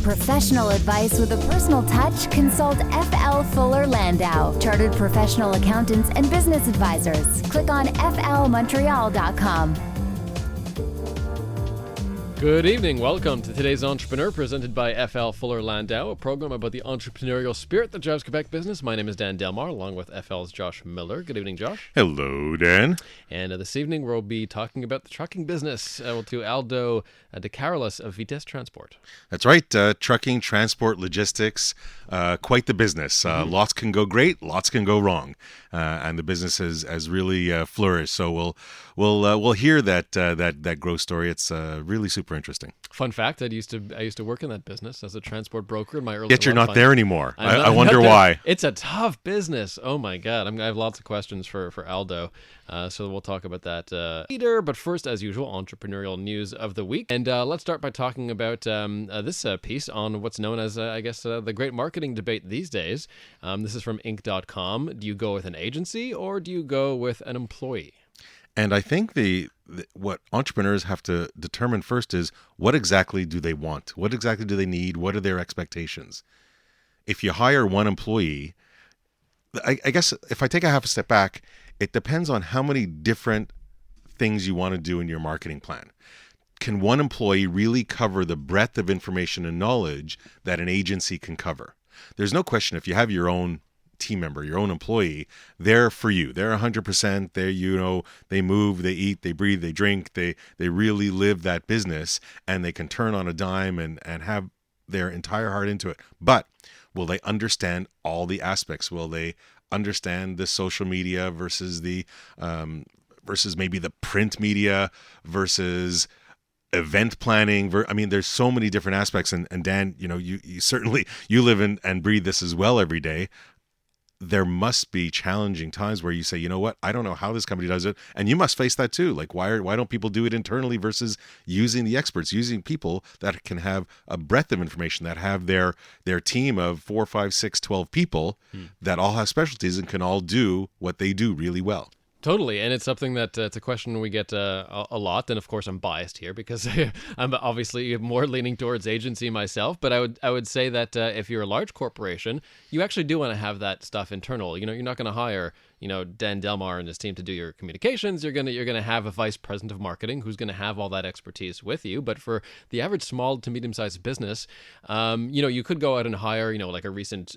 professional advice with a personal touch, consult FL Fuller Landau, Chartered Professional Accountants and Business Advisors. Click on flmontreal.com. Good evening. Welcome to today's Entrepreneur, presented by FL Fuller Landau, a program about the entrepreneurial spirit that drives Quebec business. My name is Dan Delmar, along with FL's Josh Miller. Good evening, Josh. Hello, Dan. And this evening, we'll be talking about the trucking business to Aldo Decarolis of Vitesse Transport. That's right. Trucking, transport, logistics, quite the business. Lots can go great, lots can go wrong, and the business has really flourished. So we'll hear that growth story. It's really super interesting. Fun fact: I used to work in that business as a transport broker in my early. Yet you're not there anymore. I I'm wonder not there. why. It's a tough business. Oh my God! I have lots of questions for Aldo, so we'll talk about that later. But first, as usual, entrepreneurial news of the week, and let's start by talking about this piece on what's known as, the great marketing debate these days. This is from Inc.com. Do you go with an agency or do you go with an employee? And I think what entrepreneurs have to determine first is what exactly do they want? What exactly do they need? What are their expectations? If you hire one employee, I guess if I take a half a step back, it depends on how many different things you want to do in your marketing plan. Can one employee really cover the breadth of information and knowledge that an agency can cover? There's no question if you have your own team member, your own employee, they're for you. They're 100%. They move, they eat, they breathe, they drink. They really live that business, and they can turn on a dime and have their entire heart into it. But will they understand all the aspects? Will they understand the social media versus maybe the print media versus event planning? There's so many different aspects. And Dan, you certainly, you live in and breathe this as well every day. There must be challenging times where you say, you know what, I don't know how this company does it. And you must face that too. Like, why don't people do it internally versus using the experts, using people that can have a breadth of information, that have their team of 4, 5, 6, 12 people that all have specialties and can all do what they do really well. Totally, and it's something that it's a question we get a lot, and of course I'm biased here because I'm obviously more leaning towards agency myself. But I would say that if you're a large corporation, you actually do want to have that stuff internal. You're not going to hire Dan Delmar and his team to do your communications. You're gonna have a vice president of marketing who's gonna have all that expertise with you. But for the average small to medium sized business, you could go out and hire like a recent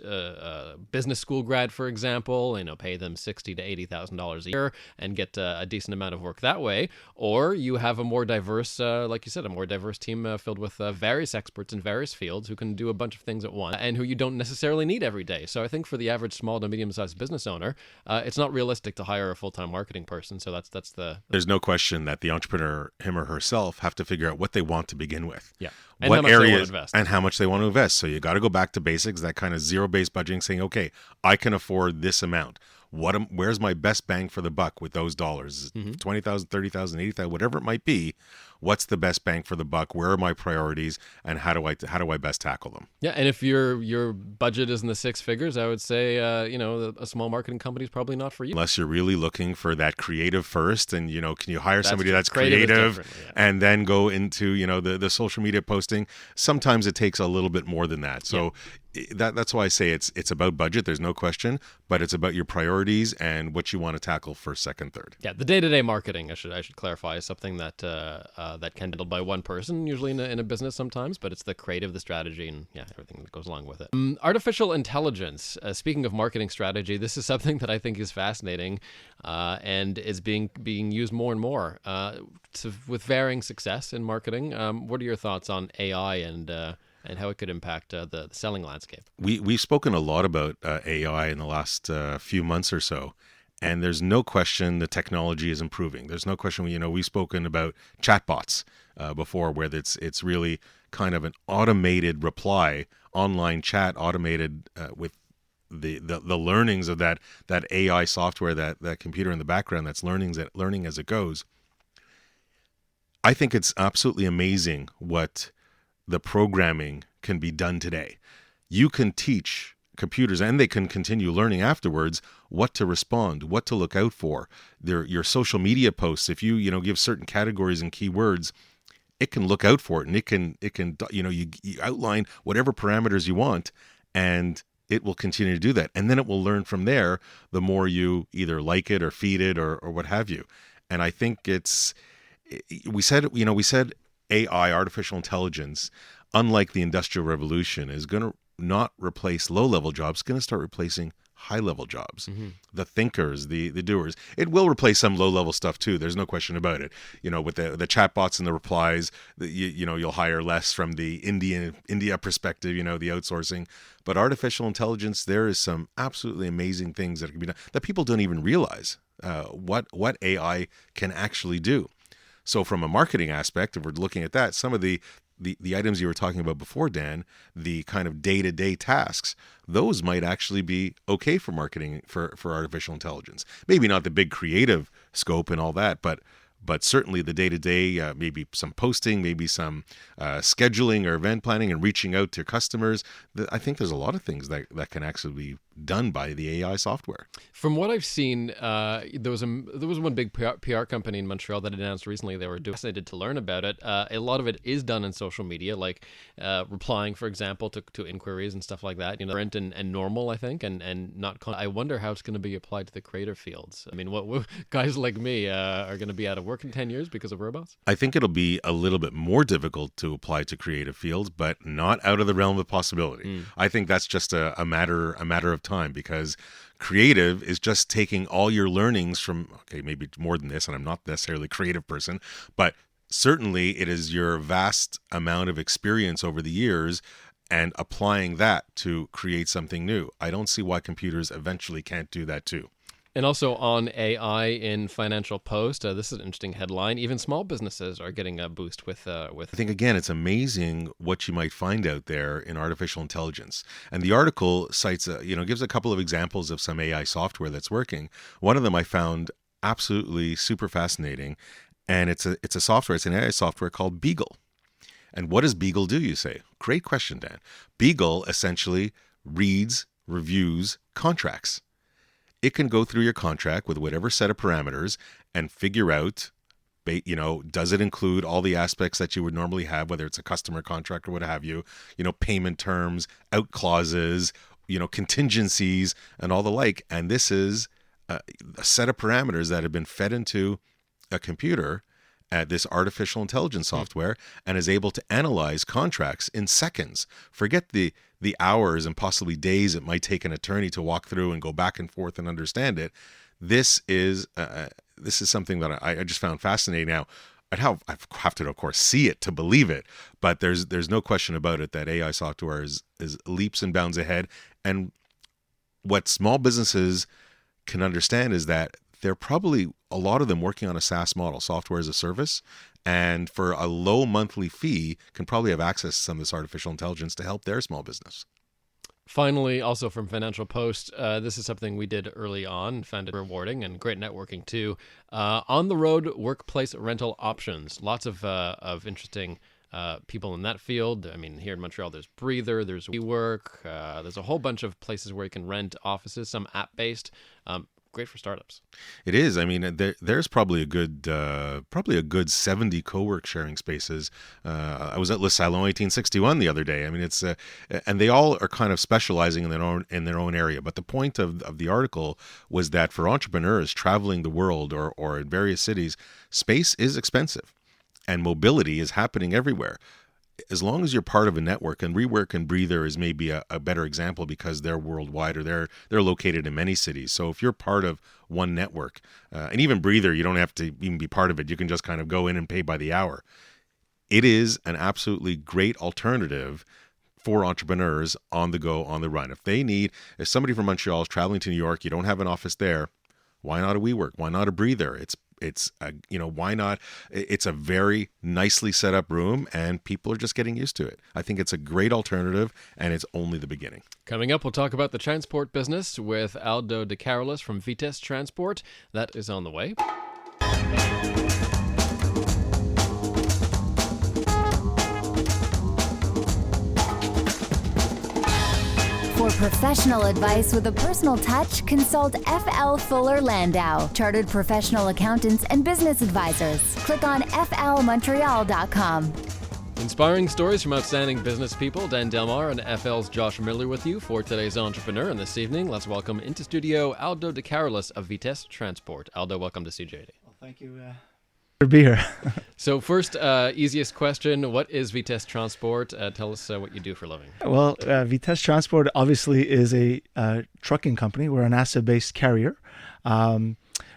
business school grad, for example. Pay them $60,000 to $80,000 a year and get a decent amount of work that way. Or you have a more diverse, like you said, a more diverse team filled with various experts in various fields who can do a bunch of things at once and who you don't necessarily need every day. So I think for the average small to medium sized business owner, it's not realistic to hire a full-time marketing person. So that's the. There's no question that the entrepreneur, him or herself, have to figure out what they want to begin with. Yeah. And what how much areas they want to invest. And how much they want to invest. So you got to go back to basics, that kind of zero-based budgeting, saying, okay, I can afford this amount. Where's my best bang for the buck with those dollars? $20,000, $30,000, $80,000, whatever it might be. What's the best bang for the buck? Where are my priorities, and how do I best tackle them? Yeah, and if your budget is in the six figures, I would say a small marketing company is probably not for you. Unless you're really looking for that creative first, and can you hire somebody that's creative yeah, and then go into the social media posting? Sometimes it takes a little bit more than that. So. Yeah. That's why I say it's about budget. There's no question, but it's about your priorities and what you want to tackle first, second, third. Yeah, the day-to-day marketing, I should clarify, is something that that can be handled by one person, usually in a business sometimes, but it's the creative, the strategy, and everything that goes along with it. Artificial intelligence. Speaking of marketing strategy, this is something that I think is fascinating and is being used more and more with varying success in marketing. What are your thoughts on AI and how it could impact the selling landscape? We've spoken a lot about AI in the last few months or so, and there's no question the technology is improving. There's no question, we've spoken about chatbots before, where it's really kind of an automated reply, online chat, automated with the learnings of that AI software, that computer in the background that's learning as it goes. I think it's absolutely amazing what the programming can be done today. You can teach computers, and they can continue learning afterwards, what to respond, what to look out for. Your social media posts, if you give certain categories and keywords, it can look out for it, and it can you outline whatever parameters you want, and it will continue to do that, and then it will learn from there. The more you either like it or feed it or what have you, and I think we said AI, artificial intelligence, unlike the Industrial Revolution, is going to not replace low-level jobs. It's going to start replacing high-level jobs. The thinkers, the doers. It will replace some low-level stuff too. There's no question about it. With the chatbots and the replies, you'll hire less from the India perspective. The outsourcing. But artificial intelligence, there is some absolutely amazing things that can be done that people don't even realize what AI can actually do. So from a marketing aspect, if we're looking at that, some of the items you were talking about before, Dan, the kind of day-to-day tasks, those might actually be okay for marketing for artificial intelligence. Maybe not the big creative scope and all that, but certainly the day-to-day, maybe some posting, maybe some scheduling or event planning and reaching out to customers. I think there's a lot of things that can actually be done by the AI software. From what I've seen, there was one big PR company in Montreal that announced recently they were fascinated to learn about it. A lot of it is done in social media, like replying, for example, to inquiries and stuff like that. Print and normal, I think, and not. I wonder how it's going to be applied to the creative fields. I mean, what guys like me are going to be out of work in 10 years because of robots? I think it'll be a little bit more difficult to apply to creative fields, but not out of the realm of possibility. I think that's just a matter of time, because creative is just taking all your learnings from, okay, maybe more than this, and I'm not necessarily a creative person, but certainly it is your vast amount of experience over the years and applying that to create something new. I don't see why computers eventually can't do that too. And also on AI in Financial Post, this is an interesting headline. Even small businesses are getting a boost with. I think, again, it's amazing what you might find out there in artificial intelligence. And the article cites, gives a couple of examples of some AI software that's working. One of them I found absolutely super fascinating, and it's an AI software called Beagle. And what does Beagle do, you say? Great question, Dan. Beagle essentially reads, reviews contracts. It can go through your contract with whatever set of parameters and figure out, does it include all the aspects that you would normally have, whether it's a customer contract or what have you, payment terms, out clauses, contingencies and all the like. And this is a set of parameters that have been fed into a computer at this artificial intelligence software, and is able to analyze contracts in seconds. Forget the hours and possibly days it might take an attorney to walk through and go back and forth and understand it. This is something that I just found fascinating. Now, I have to, of course, see it to believe it, but there's no question about it that AI software is leaps and bounds ahead. And what small businesses can understand is that they're probably, a lot of them, working on a SaaS model, software as a service, and for a low monthly fee can probably have access to some of this artificial intelligence to help their small business. Finally, also from Financial Post, this is something we did early on, found it rewarding and great networking too. On the road workplace rental options, lots of interesting people in that field. I mean, here in Montreal, there's Breather, there's WeWork, there's a whole bunch of places where you can rent offices, some app-based. Great for startups. It is. I mean, there's probably a good 70 co-work sharing spaces. I was at Le Salon 1861 the other day. I mean, it's and they all are kind of specializing in their own area. But the point of the article was that for entrepreneurs traveling the world or in various cities, space is expensive, and mobility is happening everywhere. As long as you're part of a network, and WeWork and Breather is maybe a better example because they're worldwide, or they're located in many cities. So if you're part of one network, and even Breather, you don't have to even be part of it. You can just kind of go in and pay by the hour. It is an absolutely great alternative for entrepreneurs on the go, on the run. If somebody from Montreal is traveling to New York, you don't have an office there, why not a WeWork? Why not a Breather? Why not? It's a very nicely set up room, and people are just getting used to it. I think it's a great alternative, and it's only the beginning. Coming up, we'll talk about the transport business with Aldo Decarolis from Vitesse Transport. That is on the way. For professional advice with a personal touch, consult FL Fuller Landau, Chartered Professional Accountants and Business Advisors. Click on flmontreal.com. Inspiring stories from outstanding business people. Dan Delmar and FL's Josh Miller with you for today's Entrepreneur. And this evening, let's welcome into studio Aldo Decarolis of Vitesse Transport. Aldo, welcome to CJD. Well, thank you for being here. So first, easiest question, what is Vitesse Transport? Tell us what you do for a living. Well, Vitesse Transport obviously is a trucking company. We're an asset-based carrier.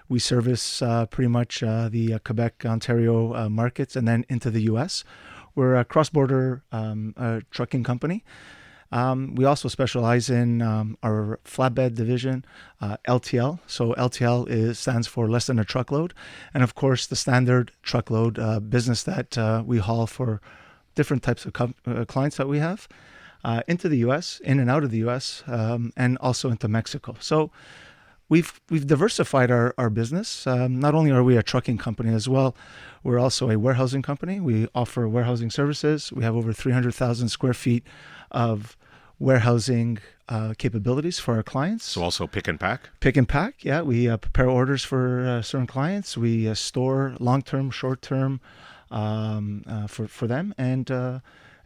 We service pretty much the Quebec, Ontario markets and then into the U.S. We're a cross-border trucking company. We also specialize in our flatbed division, LTL. So LTL stands for less than a truckload. And of course, the standard truckload business that we haul for different types of clients that we have into the U.S., in and out of the U.S., and also into Mexico. So we've diversified our business. Not only are we a trucking company as well, we're also a warehousing company. We offer warehousing services. We have over 300,000 square feet of warehousing capabilities for our clients. So also pick and pack? Pick and pack, yeah. We prepare orders for certain clients. We store long-term, short-term for them. And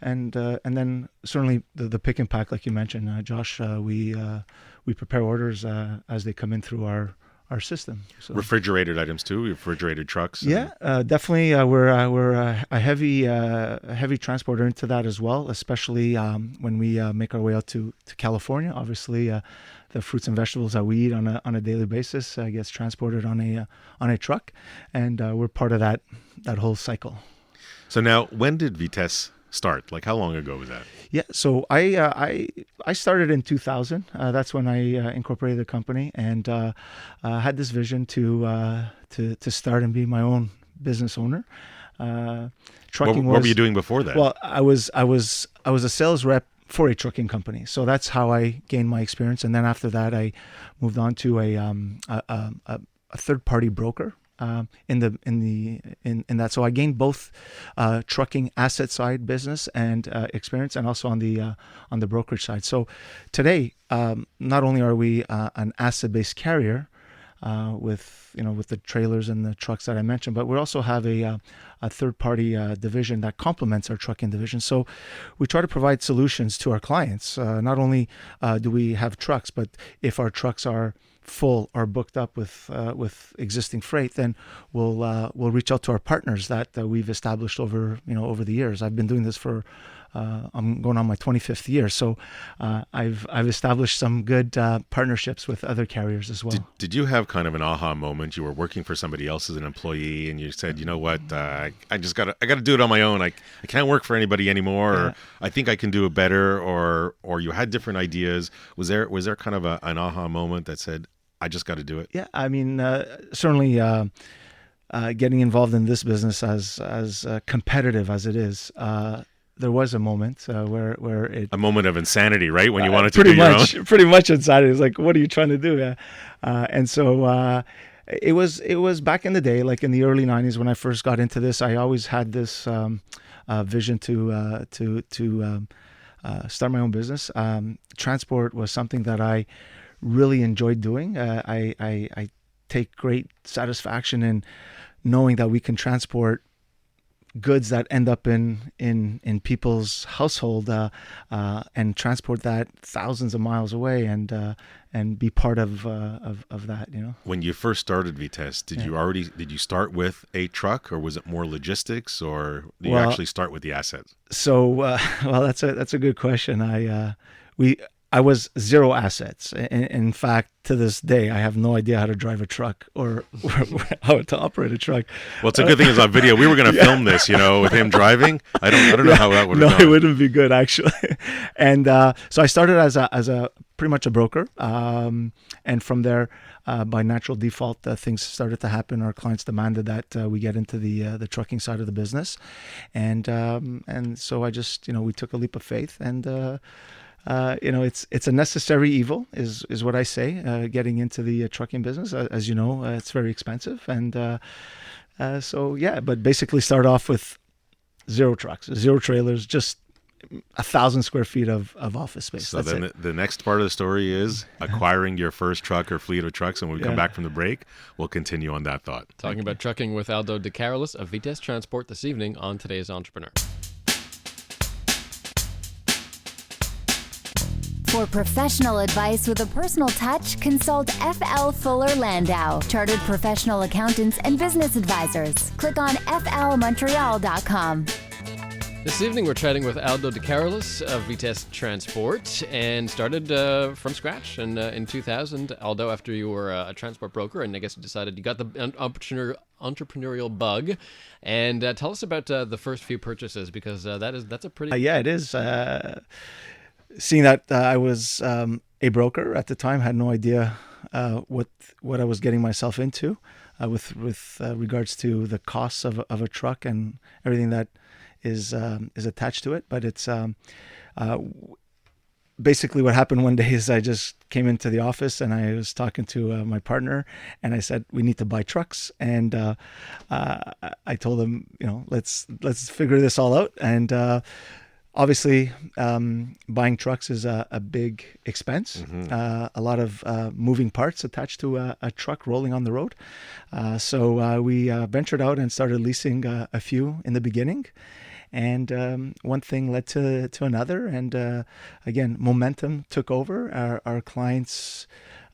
then certainly the pick and pack, like you mentioned, Josh, we prepare orders as they come in through our system. So. Refrigerated items too, refrigerated trucks. Yeah, definitely. We're a heavy transporter into that as well, especially when we make our way out to California. Obviously, the fruits and vegetables that we eat on a daily basis gets transported on a truck, and we're part of that whole cycle. So now, when did Vitesse start? Like, how long ago was that? Yeah, so I started in 2000. That's when I incorporated the company, and had this vision to start and be my own business owner. Trucking what were you doing before that? Well, I was a sales rep for a trucking company, so that's how I gained my experience. And then after that, I moved on to a third party broker. In that, so I gained both trucking asset side business and experience, and also on the brokerage side. So today, not only are we an asset based carrier with the trailers and the trucks that I mentioned, but we also have a third party division that complements our trucking division. So we try to provide solutions to our clients. Not only do we have trucks, but if our trucks are full or booked up with existing freight, then we'll reach out to our partners that we've established over the years. I've been doing this for I'm going on my 25th year, so I've established some good partnerships with other carriers as well. Did you have kind of an aha moment? You were working for somebody else as an employee, and you said, you know what, I gotta do it on my own. I can't work for anybody anymore, or I think I can do it better, or you had different ideas. Was there kind of an aha moment that said, I just got to do it? Yeah, I mean, certainly getting involved in this business as competitive as it is, there was a moment where it... A moment of insanity, right? When you wanted to do your own? Pretty much insanity. It's like, what are you trying to do? And so it was back in the day, like in the early 90s when I first got into this. I always had this vision to start my own business. Transport was something that I really enjoyed doing. I take great satisfaction in knowing that we can transport goods that end up in people's household and transport that thousands of miles away and be part of that. When you first started Vitesse, did you start with a truck, or was it more logistics, or did you actually start with the assets? So that's a good question. I was zero assets. In fact, to this day, I have no idea how to drive a truck or how to operate a truck. Well, it's a good thing it's on video. We were going to film this, with him driving. I don't know how that would have gone. No, it wouldn't be good, actually. And so I started as a pretty much a broker. And from there, by natural default, things started to happen. Our clients demanded that we get into the trucking side of the business. And so I just, we took a leap of faith, and it's a necessary evil, is what I say. Getting into the trucking business, as you know, it's very expensive, and but basically start off with zero trucks, zero trailers, just 1,000 square feet of office space. So That's then it. the next part of the story is acquiring your first truck or fleet of trucks. And when we come back from the break, we'll continue on that thought. Talking about trucking with Aldo Decarolis of Vitesse Transport this evening on Today's Entrepreneur. For professional advice with a personal touch, consult FL Fuller Landau, Chartered Professional Accountants and Business Advisors. Click on flmontreal.com. This evening, we're chatting with Aldo Decarolis of Vitesse Transport, and started from scratch. And in 2000, Aldo, after you were a transport broker, and I guess you decided you got the entrepreneurial bug. And tell us about the first few purchases, because that's a pretty... Yeah, it is. Seeing that I was a broker at the time, had no idea what I was getting myself into with regards to the costs of a truck and everything that is attached to it. But it's basically what happened one day is I just came into the office and I was talking to my partner, and I said, we need to buy trucks. And I told him, let's figure this all out. And obviously, buying trucks is a big expense. A lot of moving parts attached to a truck rolling on the road. So we ventured out and started leasing a few in the beginning. And one thing led to another. And again, momentum took over. Our clients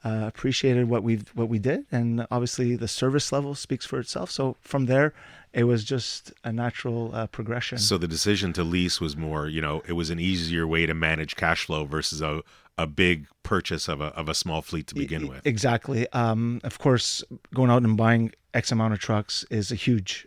appreciated what we did. And obviously, the service level speaks for itself. So from there, it was just a natural progression. So the decision to lease was more, it was an easier way to manage cash flow versus a big purchase of a small fleet to begin with. Exactly. Of course, going out and buying X amount of trucks is a huge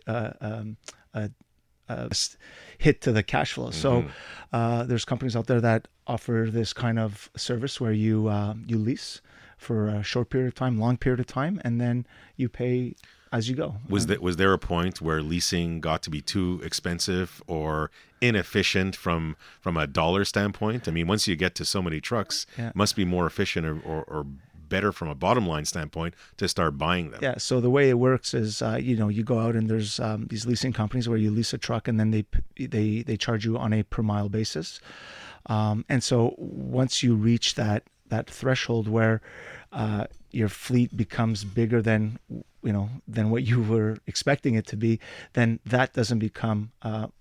hit to the cash flow. So there's companies out there that offer this kind of service where you lease for a short period of time, long period of time, and then you pay as you go. Was there a point where leasing got to be too expensive or inefficient from a dollar standpoint? I mean, once you get to so many trucks, it must be more efficient or better from a bottom line standpoint to start buying them. Yeah. So the way it works is, you go out and there's these leasing companies where you lease a truck and then they charge you on a per mile basis. And so once you reach that threshold where your fleet becomes bigger than what you were expecting it to be, then that doesn't become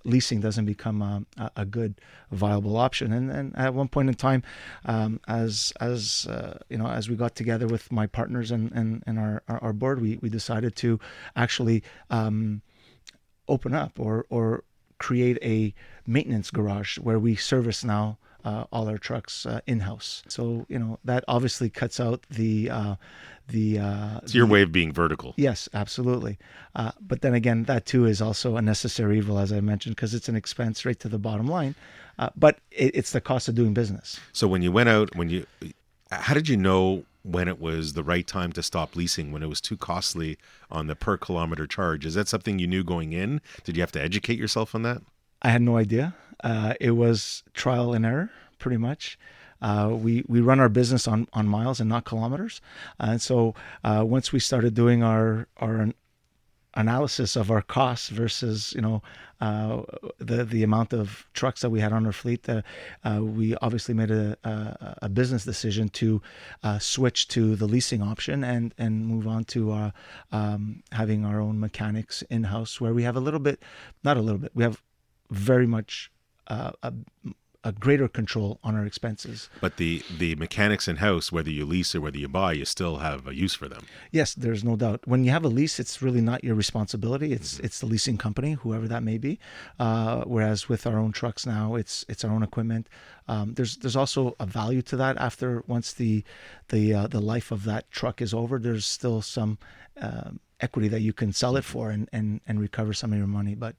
leasing doesn't become a good viable option. And at one point in time, as we got together with my partners and our board, we decided to actually open up or create a maintenance garage where we service now all our trucks in-house. So that obviously cuts out it's your way of being vertical. Yes, absolutely. But then again, that too is also a necessary evil, as I mentioned, because it's an expense right to the bottom line. But it's the cost of doing business. So when you went out, how did you know when it was the right time to stop leasing, when it was too costly on the per kilometer charge? Is that something you knew going in? Did you have to educate yourself on that? I had no idea. It was trial and error, pretty much. We run our business on miles and not kilometers. And so once we started doing our analysis of our costs versus, the amount of trucks that we had on our fleet, we obviously made a business decision to switch to the leasing option and move on to having our own mechanics in-house, where we have we have very much a greater control on our expenses. But the mechanics in-house, whether you lease or whether you buy, you still have a use for them. Yes, there's no doubt. When you have a lease, it's really not your responsibility. It's the leasing company, whoever that may be. Whereas with our own trucks now, it's our own equipment. There's also a value to that. Once the life of that truck is over, there's still some equity that you can sell it for and recover some of your money. But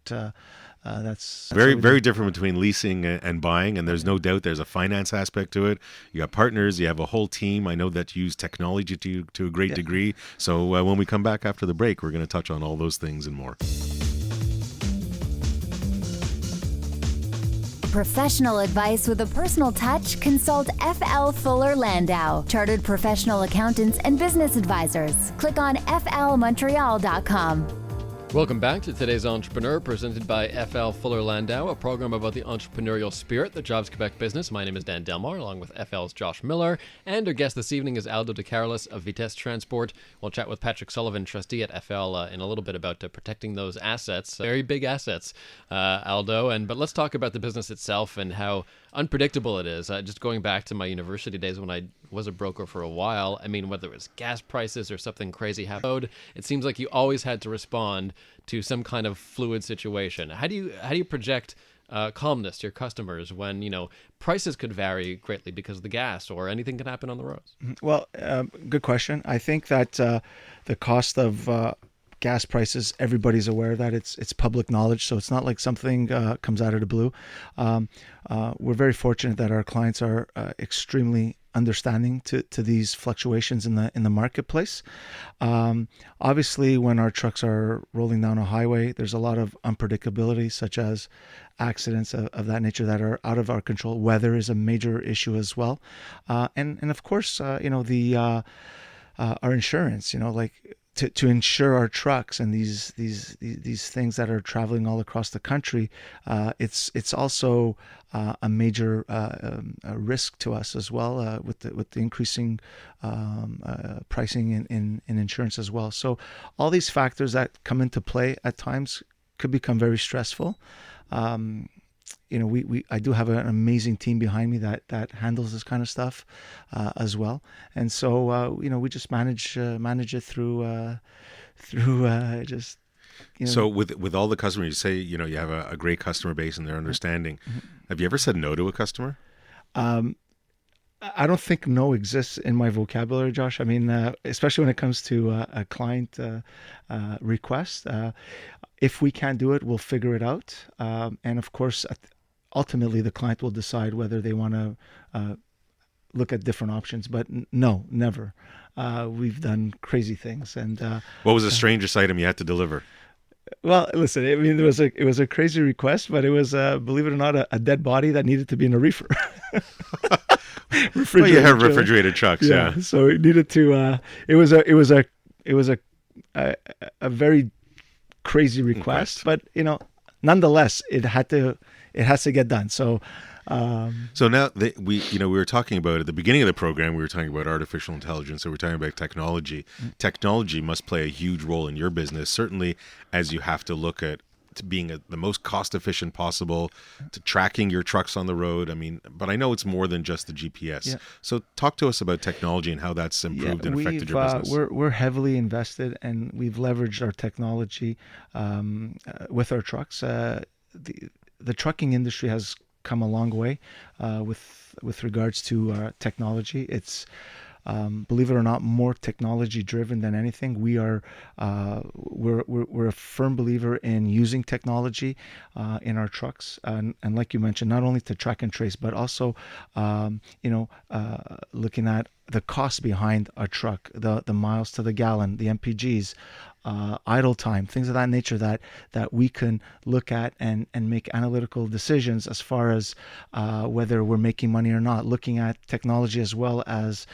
that's very different between leasing and buying, and there's no doubt there's a finance aspect to it. You got partners, you have a whole team. I know that you use technology to a great degree. So when we come back after the break, we're going to touch on all those things and more. Professional advice with a personal touch, consult FL Fuller Landau, Chartered Professional Accountants and Business Advisors. Click on flmontreal.com. Welcome back to today's Entrepreneur, presented by FL Fuller Landau, a program about the entrepreneurial spirit that drives Quebec business. My name is Dan Delmar, along with FL's Josh Miller, and our guest this evening is Aldo Decarolis of Vitesse Transport. We'll chat with Patrick Sullivan, trustee at FL, in a little bit about protecting those assets, very big assets, Aldo. But let's talk about the business itself and how unpredictable it is. Just going back to my university days when I was a broker for a while, I mean, whether it was gas prices or something crazy happened, it seems like you always had to respond to some kind of fluid situation. How do you project calmness to your customers when prices could vary greatly because of the gas, or anything can happen on the roads? Well, good question. I think that the cost of gas prices, everybody's aware that it's public knowledge, so it's not like something comes out of the blue. We're very fortunate that our clients are extremely understanding to these fluctuations in the marketplace. Obviously, when our trucks are rolling down a highway, there's a lot of unpredictability, such as accidents of that nature that are out of our control. Weather is a major issue as well, and of course, our insurance. To insure our trucks and these things that are traveling all across the country, it's also a major risk to us as well, with the increasing pricing in insurance as well. So all these factors that come into play at times could become very stressful. I do have an amazing team behind me that handles this kind of stuff as well, and so we just manage it through just. So with all the customers, you say you have a great customer base and they're understanding. Mm-hmm. Have you ever said no to a customer? I don't think no exists in my vocabulary, Josh. I mean, especially when it comes to a client request. If we can't do it, we'll figure it out, and of course, ultimately, the client will decide whether they want to look at different options. But no, never. We've done crazy things. And what was the strangest item you had to deliver? Well, listen. I mean, it was a crazy request, but it was, believe it or not, a dead body that needed to be in a reefer. Well, you have refrigerated trucks, yeah. So it needed to. It was a very crazy request, but nonetheless, it has to get done. So now we were talking about at the beginning of the program, we were talking about artificial intelligence. So we're talking about technology. Mm-hmm. Technology must play a huge role in your business, certainly as you have to look at to being the most cost efficient possible, to tracking your trucks on the road. I mean, but I know it's more than just the GPS. Yeah. So talk to us about technology and how that's improved and affected your business. We're heavily invested, and we've leveraged our technology with our trucks. The trucking industry has come a long way with regards to technology. It's believe it or not, more technology driven than anything. We're a firm believer in using technology in our trucks, and like you mentioned, not only to track and trace, but also looking at the cost behind a truck, the miles to the gallon, the MPGs, idle time, things of that nature that we can look at and make analytical decisions as far as whether we're making money or not, looking at technology as well as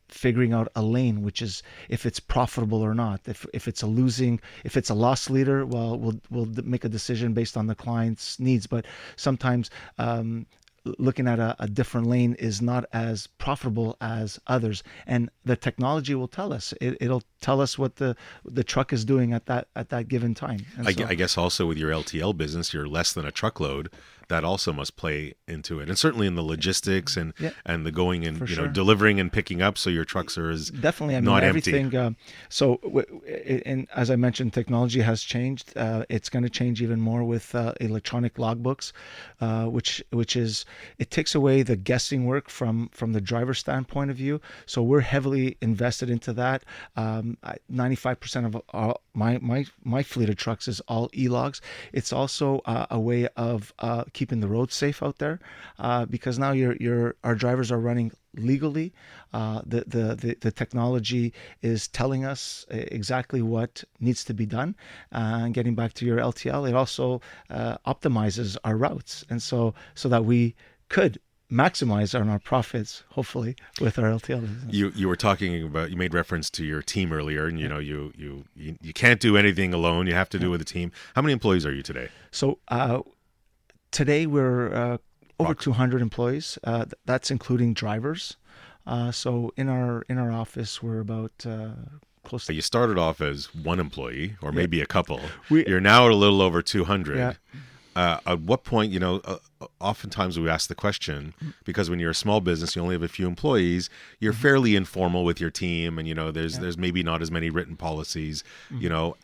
figuring out a lane, which is if it's profitable or not. If it's a loss leader, well, we'll make a decision based on the client's needs. But sometimes looking at a different lane is not as profitable as others, and the technology will tell us. It'll tell us what the truck is doing at that given time. I guess also with your LTL business, you're less than a truckload. That also must play into it, and certainly in the logistics and the going and delivering and picking up, so your trucks are definitely not everything. Empty. And as I mentioned, technology has changed. It's going to change even more with electronic logbooks, which is, it takes away the guessing work from the driver's standpoint of view. So we're heavily invested into that. 95% of my fleet of trucks is all e-logs. It's also a way of keeping the roads safe out there, because now our drivers are running legally. The technology is telling us exactly what needs to be done. And getting back to your LTL, it also optimizes our routes, and so that we could maximize on our profits, hopefully, with our LTL business. You were talking about, you made reference to your team earlier, and you can't do anything alone. You have to do it with a team. How many employees are you today? So today we're over 200 employees. That's including drivers. So in our office we're about close to. You started off as one employee, or maybe a couple. You're now at a little over 200. Yeah. At what point, oftentimes we ask the question, because when you're a small business, you only have a few employees, you're fairly informal with your team, and there's maybe not as many written policies.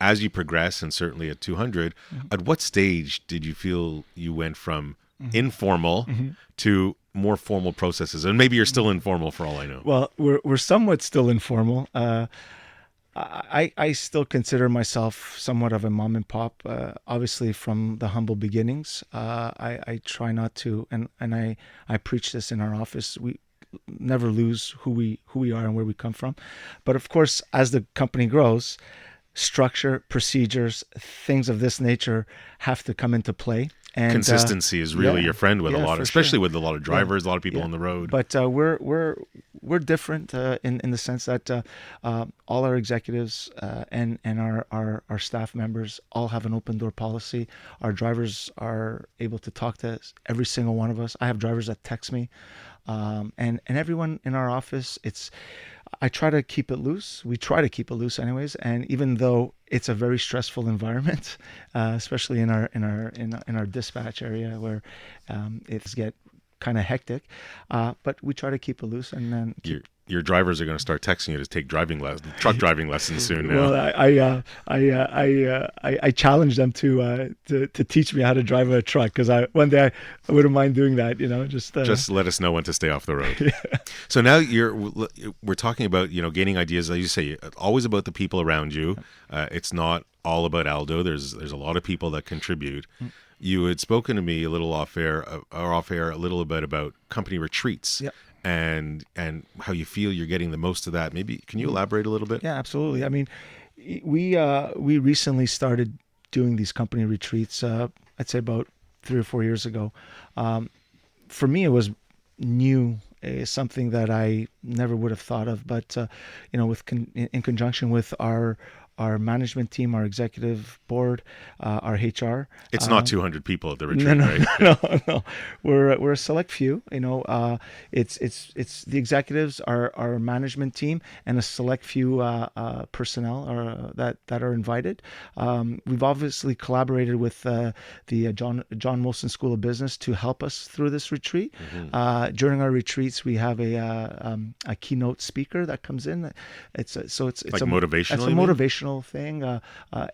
As you progress, and certainly at 200, at what stage did you feel you went from informal to more formal processes? And maybe you're still informal for all I know. Well, we're somewhat still informal. I still consider myself somewhat of a mom and pop, obviously from the humble beginnings. I try not to, and I preach this in our office. We never lose who we are and where we come from. But of course, as the company grows, structure, procedures, things of this nature have to come into play. And consistency is really your friend with a lot, especially with a lot of drivers, a lot of people on the road. But we're different in the sense that all our executives and our staff members all have an open door policy. Our drivers are able to talk to every single one of us. I have drivers that text me, and everyone in our office. I try to keep it loose. We try to keep it loose, anyways. And even though it's a very stressful environment, especially in our dispatch area where it's get kind of hectic, but we try to keep it loose. And then your drivers are going to start texting you to take truck driving lessons soon. Now. Well, I challenge them to teach me how to drive a truck, because one day I wouldn't mind doing that. Just let us know when to stay off the road. Yeah. So now we're talking about gaining ideas. As you say, always about the people around you. It's not all about Aldo. There's a lot of people that contribute. You had spoken to me a little off air a little bit about company retreats. Yeah. And how you feel you're getting the most of that. Maybe can you elaborate a little bit? Yeah, absolutely. I mean, we recently started doing these company retreats. I'd say about 3 or 4 years ago. For me, it was new, something that I never would have thought of. But in conjunction with our management team, our executive board, our HR. It's not 200 people at the retreat, right? No. We're a select few. It's the executives, our management team, and a select few personnel that are invited. We've obviously collaborated with the John Molson School of Business to help us through this retreat. During our retreats, we have a keynote speaker that comes in. It's motivational. It's a motivational thing,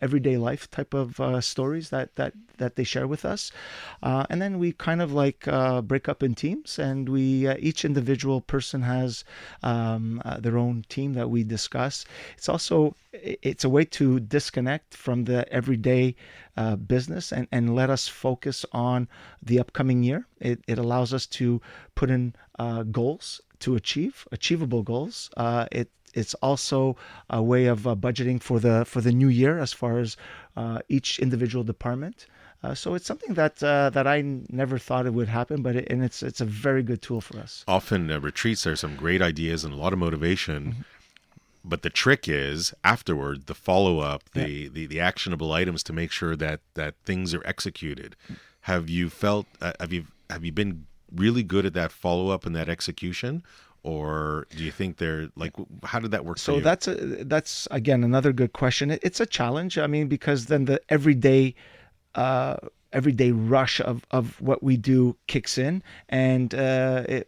everyday life type of stories that they share with us, and then we kind of break up in teams, and we each individual person has their own team that we discuss. It's a way to disconnect from the everyday business and let us focus on the upcoming year. It allows us to put in goals to achievable goals. It's also a way of budgeting for the new year as far as each individual department. So it's something that I never thought it would happen, but it's a very good tool for us. Often retreats are some great ideas and a lot of motivation, but the trick is afterward the follow up, the actionable items to make sure that things are executed. Have you been really good at that follow up and that execution? Or do you think how did that work for you? So that's again another good question. It's a challenge. I mean, because then the everyday rush of what we do kicks in, and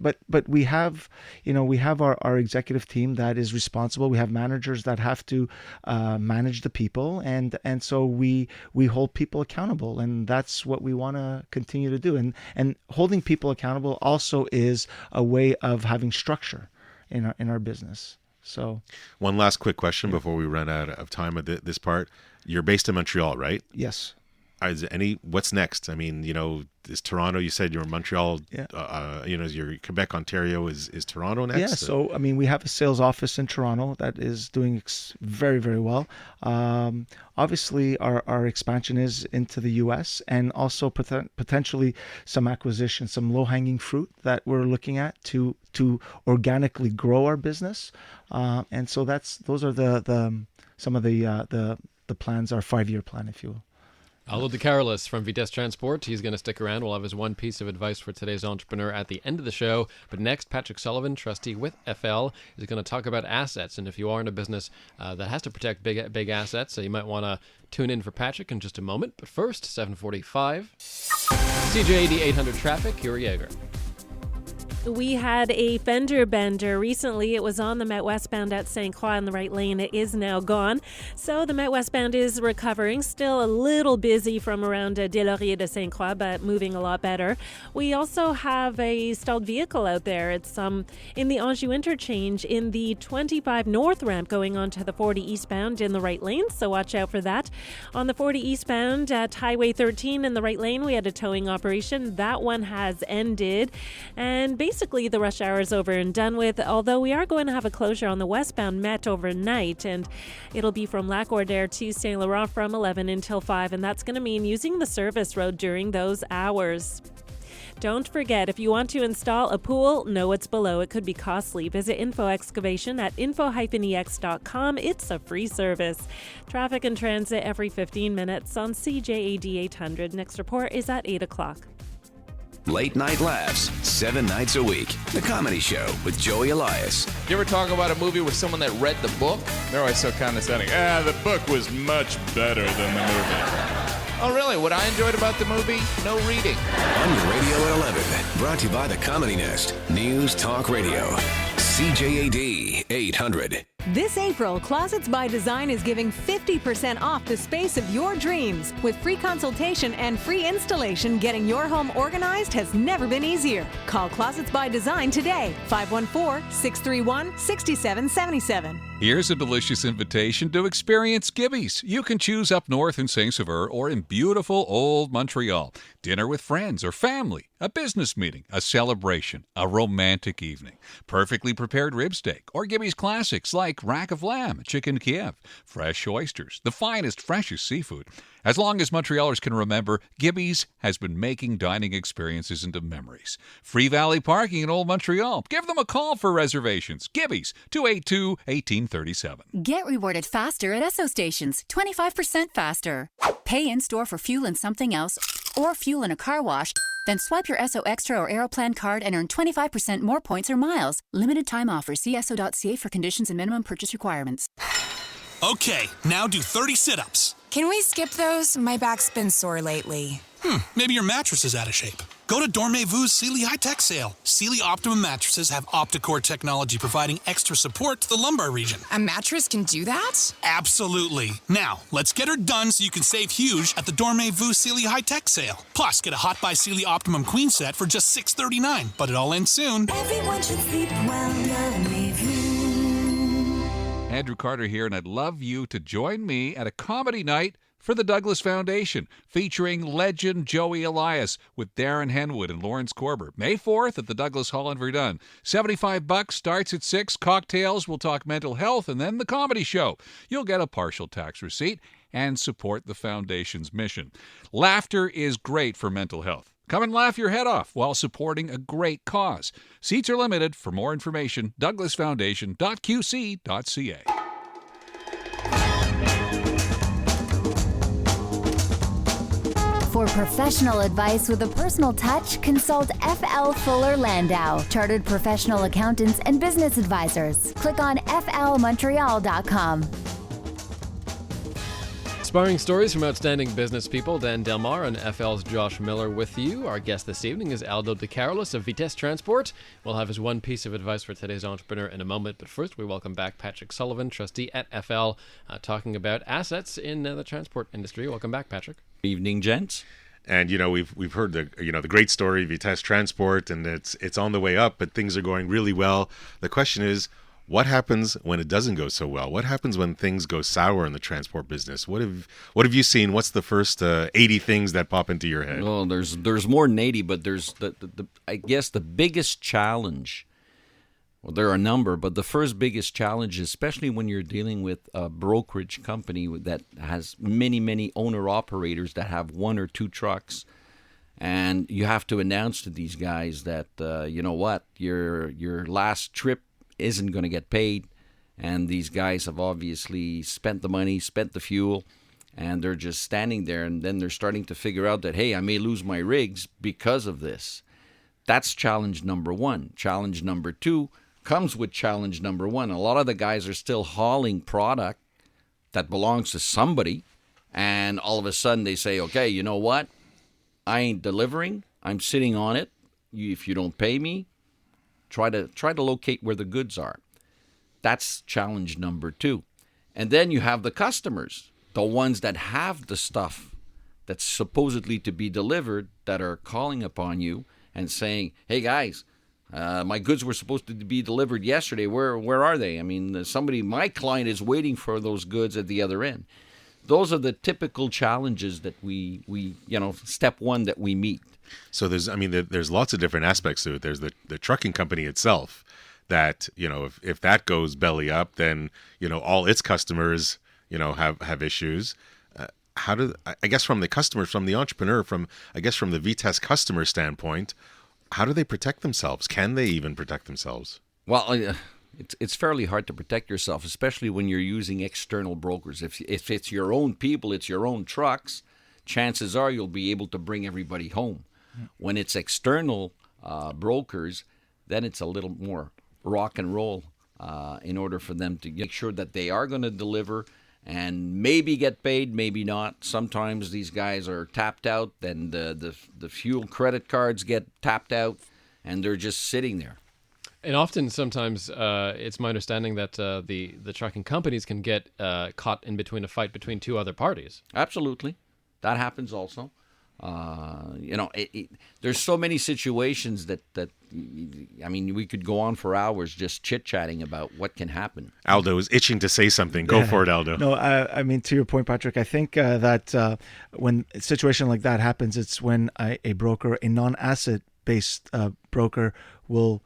but we have our executive team that is responsible. We have managers that have to manage the people, and so we hold people accountable, and that's what we want to continue to do. And holding people accountable also is a way of having structure in our business. So one last quick question before we run out of time at this part. You're based in Montreal, right? Yes. what's next? I mean, is Toronto, you said you're in Montreal, your Quebec, Ontario, is Toronto next? Yeah, so, I mean, we have a sales office in Toronto that is doing very, very well. Obviously, our expansion is into the U.S. and also potentially some acquisition, some low-hanging fruit that we're looking at to organically grow our business. And so those are some of the plans, our 5-year plan, if you will. Aldo Decarolis from Vitesse Transport. He's going to stick around. We'll have his one piece of advice for today's entrepreneur at the end of the show. But next, Patrick Sullivan, trustee with FL, is going to talk about assets. And if you are in a business that has to protect big assets, so you might want to tune in for Patrick in just a moment. But first, 7:45, CJAD 800 traffic, Yuri Yeager. We had a fender bender recently. It was on the Met westbound at St. Croix in the right lane. It is now gone. So the Met westbound is recovering. Still a little busy from around Des Lauriers to St. Croix, but moving a lot better. We also have a stalled vehicle out there. It's in the Anjou interchange in the 25 north ramp going onto the 40 eastbound in the right lane. So watch out for that. On the 40 eastbound at Highway 13 in the right lane, we had a towing operation. That one has ended. And basically the rush hour is over and done with, although we are going to have a closure on the westbound Met overnight, and it'll be from Lac-Ordère to Saint Laurent from 11 until 5, and that's going to mean using the service road during those hours. Don't forget, if you want to install a pool, know what's below. It could be costly. Visit Info Excavation at info-ex.com. It's a free service. Traffic and transit every 15 minutes on CJAD 800. Next report is at 8 o'clock. Late Night Laughs, 7 nights a week. The Comedy Show with Joey Elias. You ever talk about a movie with someone that read the book? They're always so condescending. The book was much better than the movie. Oh, really? What I enjoyed about the movie? No reading. On your radio at 11. Brought to you by the Comedy Nest. News Talk Radio. CJAD 800. This April, Closets by Design is giving 50% off the space of your dreams. With free consultation and free installation, getting your home organized has never been easier. Call Closets by Design today, 514-631-6777. Here's a delicious invitation to experience Gibby's. You can choose up north in Saint-Sauveur or in beautiful old Montreal. Dinner with friends or family, a business meeting, a celebration, a romantic evening. Perfectly prepared rib steak or Gibby's classics like rack of lamb, chicken Kiev, fresh oysters, the finest, freshest seafood. As long as Montrealers can remember, Gibby's has been making dining experiences into memories. Free Valley parking in Old Montreal. Give them a call for reservations. Gibby's, 282-1837. Get rewarded faster at Esso stations, 25% faster. Pay in-store for fuel and something else, or fuel in a car wash. Then swipe your Esso Extra or Aeroplan card and earn 25% more points or miles. Limited time offer. See Esso.ca for conditions and minimum purchase requirements. Okay, now do 30 sit-ups. Can we skip those? My back's been sore lately. Maybe your mattress is out of shape. Go to Dormez-Vu's Sealy High-Tech sale. Sealy Optimum mattresses have Opticore technology providing extra support to the lumbar region. A mattress can do that? Absolutely. Now, let's get her done so you can save huge at the Dormez-Vu Sealy High-Tech sale. Plus, get a Hot Buy Sealy Optimum Queen set for just $639. But it all ends soon. Everyone should sleep well, Dormez-Vu. Andrew Carter here, and I'd love you to join me at a comedy night for the Douglas Foundation, featuring legend Joey Elias with Darren Henwood and Lawrence Korber. May 4th at the Douglas Hall in Verdun. $75 starts at 6. Cocktails, we'll talk mental health, and then the comedy show. You'll get a partial tax receipt and support the Foundation's mission. Laughter is great for mental health. Come and laugh your head off while supporting a great cause. Seats are limited. For more information, douglasfoundation.qc.ca. For professional advice with a personal touch, consult FL Fuller Landau, Chartered Professional Accountants and Business Advisors. Click on flmontreal.com. Inspiring stories from outstanding business people. Dan Delmar and FL's Josh Miller with you. Our guest this evening is Aldo Decarolis of Vitesse Transport. We'll have his one piece of advice for today's entrepreneur in a moment, but first we welcome back Patrick Sullivan, trustee at FL, talking about assets in the transport industry. Welcome back, Patrick. Evening, gents. And we've heard the great story, Vitesse Transport, and it's on the way up, but things are going really well. The question is, What happens when it doesn't go so well? What happens when things go sour in the transport business? What have you seen? What's the first 80 things that pop into your head? Well, there's more than 80, but there's the I guess the biggest challenge. Well, there are a number, but the first biggest challenge, especially when you're dealing with a brokerage company that has many owner-operators that have one or two trucks, and you have to announce to these guys that, you know what, your last trip isn't going to get paid, and these guys have obviously spent the money, spent the fuel, and they're just standing there, and then they're starting to figure out that, hey, I may lose my rigs because of this. That's challenge number one. Challenge number two comes with challenge number one. A lot of the guys are still hauling product that belongs to somebody, and all of a sudden they say, okay, you know what? I ain't delivering. I'm sitting on it. If you don't pay me, try to locate where the goods are. That's challenge number two. And then you have the customers, the ones that have the stuff that's supposedly to be delivered, that are calling upon you and saying, hey guys, my goods were supposed to be delivered yesterday. Where are they? I mean, my client is waiting for those goods at the other end. Those are the typical challenges that we step one that we meet. So there's lots of different aspects to it. There's the trucking company itself that, if that goes belly up, then, all its customers, have issues. I guess from the customer, from the entrepreneur, from the Vitesse customer standpoint, how do they protect themselves? Can they even protect themselves? Well, it's fairly hard to protect yourself, especially when you're using external brokers. If it's your own people, it's your own trucks, chances are you'll be able to bring everybody home. When it's external brokers, then it's a little more rock and roll in order for them to make sure that they are going to deliver and maybe get paid, maybe not. Sometimes these guys are tapped out, then the fuel credit cards get tapped out, and they're just sitting there. And often, sometimes, it's my understanding that the trucking companies can get caught in between a fight between two other parties. Absolutely. That happens also. There's so many situations that we could go on for hours just chit-chatting about what can happen. Aldo is itching to say something. Go for it, Aldo. No, to your point, Patrick, I think that when a situation like that happens, it's when a broker, a non-asset-based broker, will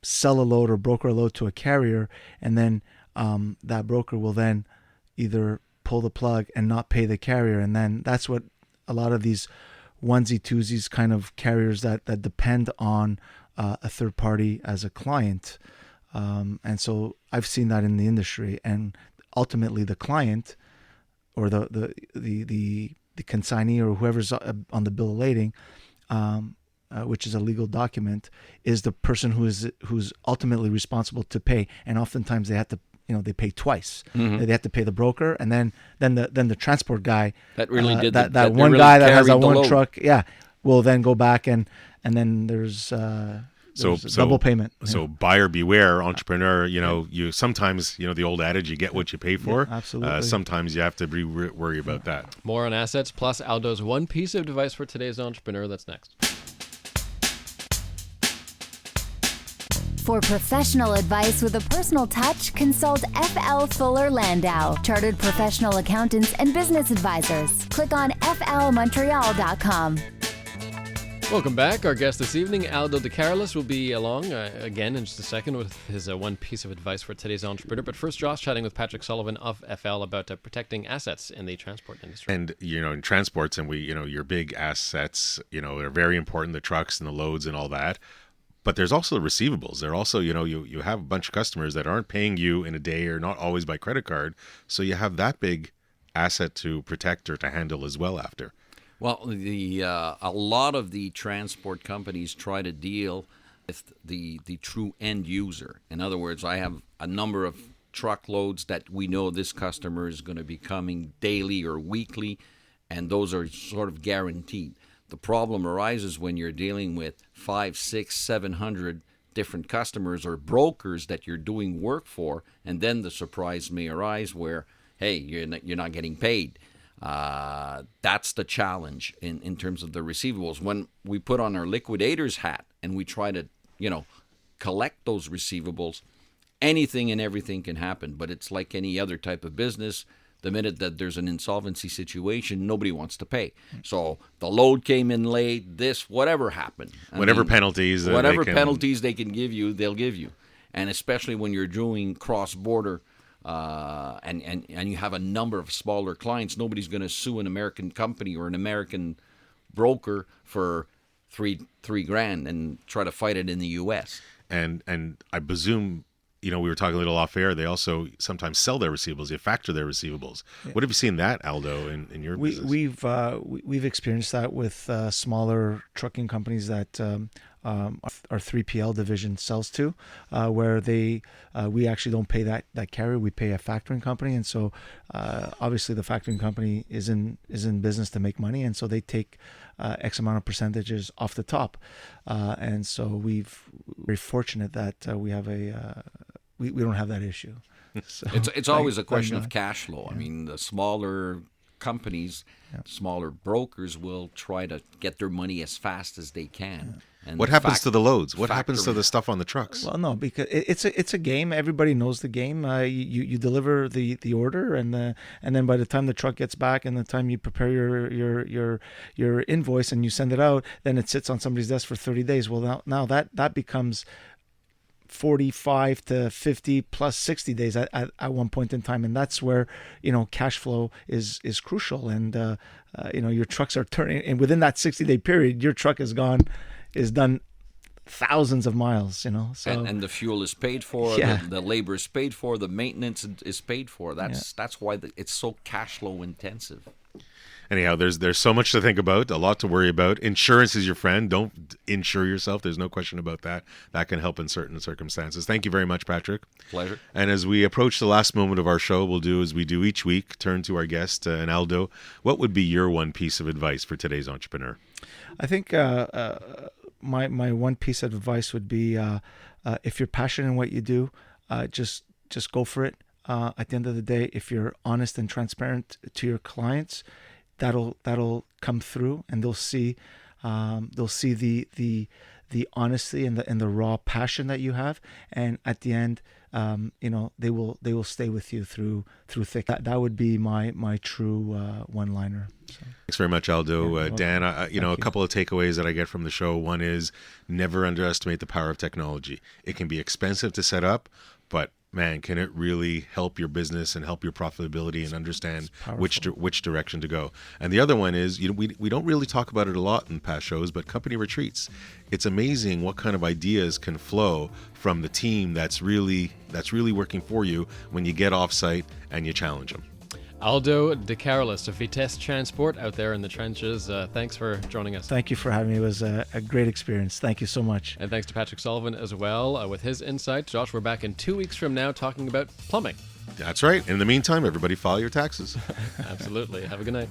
sell a load or broker a load to a carrier, and then that broker will then either pull the plug and not pay the carrier, and then that's what a lot of these onesie-twosies kind of carriers that depend on a third party as a client. And so I've seen that in the industry. And ultimately the client or the consignee or whoever's on the bill of lading, which is a legal document, is the person who's ultimately responsible to pay. And oftentimes they have to, they pay twice. Mm-hmm. They have to pay the broker, and then the transport guy that really did that really one guy that has a one load. truck, will then go back and then there's double payment. So buyer beware, entrepreneur. You sometimes the old adage, you get what you pay for. Yeah, absolutely. Sometimes you have to worry about that. More on assets plus Aldo's one piece of advice for today's entrepreneur. That's next. For professional advice with a personal touch, consult FL Fuller Landau, Chartered Professional Accountants and Business Advisors. Click on flmontreal.com. Welcome back. Our guest this evening, Aldo Decarolis, will be along again in just a second with his one piece of advice for today's entrepreneur. But first, Josh chatting with Patrick Sullivan of FL about protecting assets in the transport industry. And, in transports, and your big assets, are very important, the trucks and the loads and all that. But there's also the receivables. There also, you have a bunch of customers that aren't paying you in a day or not always by credit card. So you have that big asset to protect or to handle as well after. Well, a lot of the transport companies try to deal with the true end user. In other words, I have a number of truckloads that we know this customer is going to be coming daily or weekly, and those are sort of guaranteed. The problem arises when you're dealing with 500, 600, 700 different customers or brokers that you're doing work for, and then the surprise may arise where, hey, you're not getting paid. That's the challenge in terms of the receivables. When we put on our liquidator's hat and we try to, collect those receivables, anything and everything can happen. But it's like any other type of business. The minute that there's an insolvency situation, nobody wants to pay. So the load came in late, whatever happened. Whatever penalties they can give you, they'll give you. And especially when you're doing cross-border and you have a number of smaller clients, nobody's going to sue an American company or an American broker for $3,000 and try to fight it in the U.S. And I presume, we were talking a little off air, they also sometimes sell their receivables, they factor their receivables. Yeah. What have you seen that, Aldo, in your business? We've experienced that with smaller trucking companies that our 3PL division sells to, where we actually don't pay that carrier, we pay a factoring company, and so obviously the factoring company is in business to make money, and so they take X amount of percentages off the top, and so we're very fortunate that we have we don't have that issue. So, it's always a question of cash flow. Yeah. I mean, the smaller companies, smaller brokers will try to get their money as fast as they can. Yeah. And what happens to the loads? What happens to the stuff on the trucks? Well, no, because it's a game. Everybody knows the game. You deliver the order, and then by the time the truck gets back, and the time you prepare your invoice and you send it out, then it sits on somebody's desk for 30 days. Well, now that becomes 45 to 50 plus 60 days at one point in time, and that's where cash flow is crucial, and your trucks are turning, and within that 60-day period your truck is done thousands of miles, so and the fuel is paid for, the labor is paid for, the maintenance is paid for. That's why it's so cash flow intensive. Anyhow, there's so much to think about, a lot to worry about. Insurance is your friend. Don't insure yourself. There's no question about that. That can help in certain circumstances. Thank you very much, Patrick. Pleasure. And as we approach the last moment of our show, we'll do as we do each week, turn to our guest, and Aldo. What would be your one piece of advice for today's entrepreneur? I think my one piece of advice would be if you're passionate in what you do, just go for it. At the end of the day, if you're honest and transparent to your clients, that'll come through, and they'll see the honesty and the raw passion that you have, and at the end, they will stay with you through thick. That would be my true one-liner. So. Thanks very much, Aldo. Dan, a couple of takeaways that I get from the show. One is never underestimate the power of technology. It can be expensive to set up, but man, can it really help your business and help your profitability and understand which direction to go. And the other one is, we don't really talk about it a lot in past shows, but company retreats. It's amazing what kind of ideas can flow from the team that's really working for you when you get off site and you challenge them. Aldo Decarolis of Vitesse Transport out there in the trenches. Thanks for joining us. Thank you for having me. It was a great experience. Thank you so much. And thanks to Patrick Sullivan as well with his insight. Josh, we're back in 2 weeks from now talking about plumbing. That's right. In the meantime, everybody file your taxes. Absolutely. Have a good night.